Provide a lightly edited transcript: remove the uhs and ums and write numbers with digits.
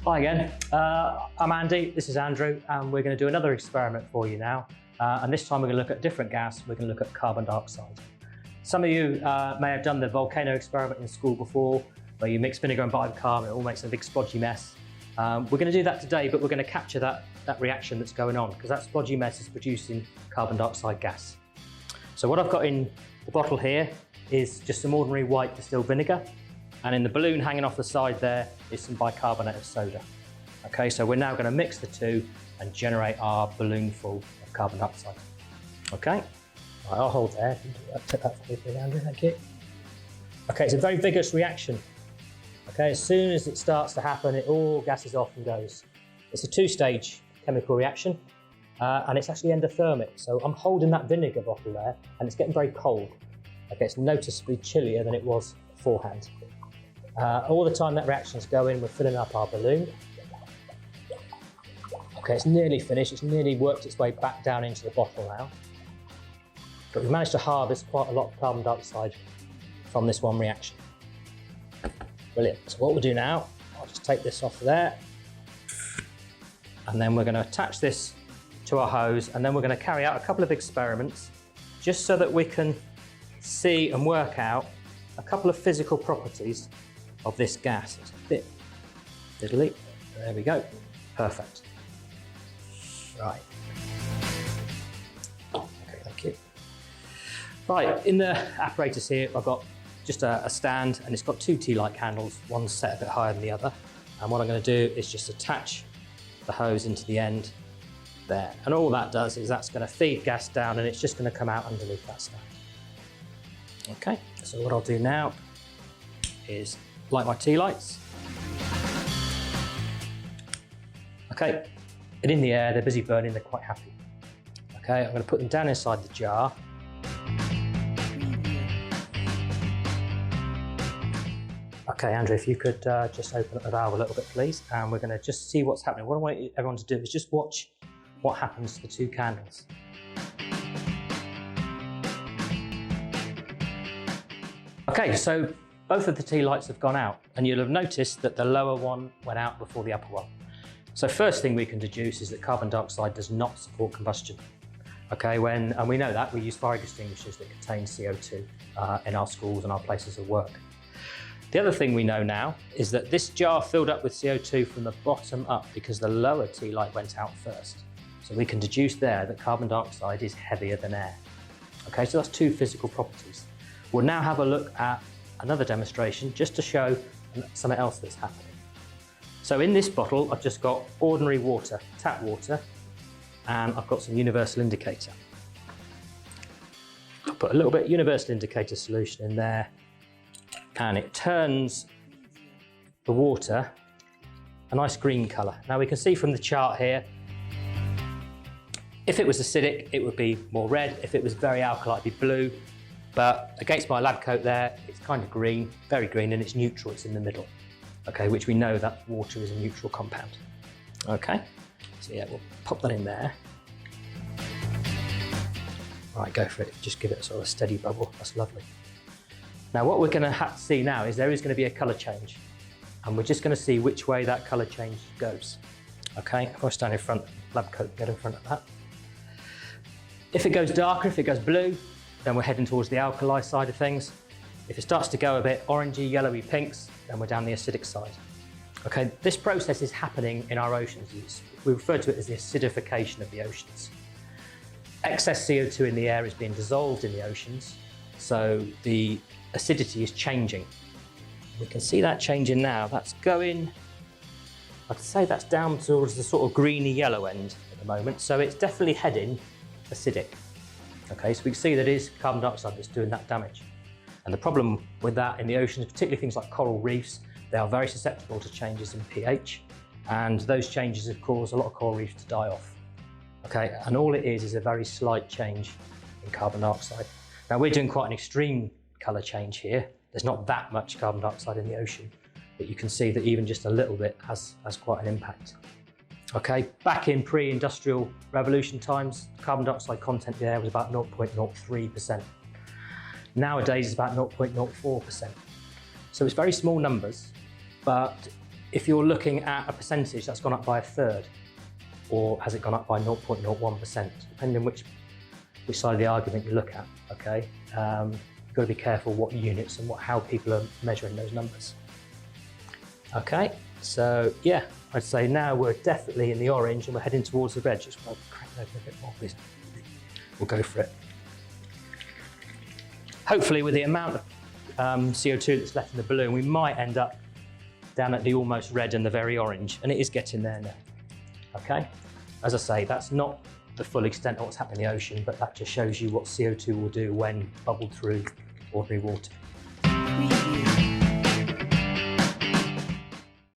Hi again, I'm Andy, this is Andrew, and we're going to do another experiment for you now. And this time we're going to look at a different gas. We're going to look at carbon dioxide. Some of you may have done the volcano experiment in school before, where you mix vinegar and bicarbonate, it all makes a big splodgy mess. We're going to do that today, but we're going to capture that reaction that's going on, because that splodgy mess is producing carbon dioxide gas. So what I've got in the bottle here is just some ordinary white distilled vinegar, and in the balloon hanging off the side there is some bicarbonate of soda. Okay, so we're now going to mix the two and generate our balloon full of carbon dioxide. Okay, right, I'll hold there. Take that for me, please, Andrew, thank you. Okay, it's a very vigorous reaction. Okay, as soon as it starts to happen, it all gases off and goes. It's a two-stage chemical reaction, and it's actually endothermic. So I'm holding that vinegar bottle there, and it's getting very cold. Okay, it's noticeably chillier than it was beforehand. All the time that reaction is going, we're filling up our balloon. Okay, it's nearly finished. It's nearly worked its way back down into the bottle now. But we've managed to harvest quite a lot of carbon dioxide from this one reaction. Brilliant. So what we'll do now, I'll just take this off there, and then we're going to attach this to our hose, and then we're going to carry out a couple of experiments just so that we can see and work out a couple of physical properties of this gas. It's a bit fiddly. There we go. Perfect. Right. Okay, thank you. Right, in the apparatus here, I've got just a stand, and it's got two tea-light handles, one set a bit higher than the other. And what I'm going to do is just attach the hose into the end there. And all that does is that's going to feed gas down, and it's just going to come out underneath that stand. Okay, so what I'll do now is light my tea lights. Okay, and in the air, they're busy burning, they're quite happy. Okay, I'm going to put them down inside the jar. Okay, Andrew, if you could just open up the valve a little bit, please, and we're going to just see what's happening. What I want everyone to do is just watch what happens to the two candles. Okay, so both of the tea lights have gone out, and you'll have noticed that the lower one went out before the upper one. So first thing we can deduce is that carbon dioxide does not support combustion. Okay, and we know that, we use fire extinguishers that contain CO2 in our schools and our places of work. The other thing we know now is that this jar filled up with CO2 from the bottom up because the lower tea light went out first. So we can deduce there that carbon dioxide is heavier than air. Okay, so that's two physical properties. We'll now have a look at another demonstration just to show something else that's happening. So in this bottle, I've just got ordinary water, tap water, and I've got some universal indicator. I'll put a little bit of universal indicator solution in there, and it turns the water a nice green colour. Now we can see from the chart here, if it was acidic, it would be more red. If it was very alkaline, it'd be blue. But against my lab coat there, it's kind of green, very green, and it's neutral, it's in the middle. Okay, which we know that water is a neutral compound. Okay, so yeah, we'll pop that in there. Right, go for it, just give it a sort of steady bubble, that's lovely. Now what we're going to see now is there is going to be a colour change, and we're just going to see which way that colour change goes. Okay, if I stand in front, lab coat, get in front of that. If it goes darker, if it goes blue, then we're heading towards the alkali side of things. If it starts to go a bit orangey, yellowy pinks, then we're down the acidic side. Okay, this process is happening in our oceans. We refer to it as the acidification of the oceans. Excess CO2 in the air is being dissolved in the oceans, so the acidity is changing. We can see that changing now. That's going, I'd say that's down towards the sort of greeny yellow end at the moment, so it's definitely heading acidic. Okay, so we can see that it is carbon dioxide that's doing that damage. And the problem with that in the oceans, particularly things like coral reefs, they are very susceptible to changes in pH, and those changes have caused a lot of coral reefs to die off. Okay, and all it is a very slight change in carbon dioxide. Now we're doing quite an extreme colour change here. There's not that much carbon dioxide in the ocean, but you can see that even just a little bit has quite an impact. Okay, back in pre-industrial revolution times, carbon dioxide content there was about 0.03%. Nowadays it's about 0.04%. So it's very small numbers, but if you're looking at a percentage that's gone up by a third, or has it gone up by 0.01%, depending on which side of the argument you look at, okay? You've got to be careful what units and how people are measuring those numbers. Okay, so yeah, I'd say now we're definitely in the orange and we're heading towards the red. Just want to crack it open a bit more, please. We'll go for it. Hopefully with the amount of CO2 that's left in the balloon, we might end up down at the almost red and the very orange, and it is getting there now. Okay, as I say, that's not the full extent of what's happening in the ocean, but that just shows you what CO2 will do when bubbled through ordinary water.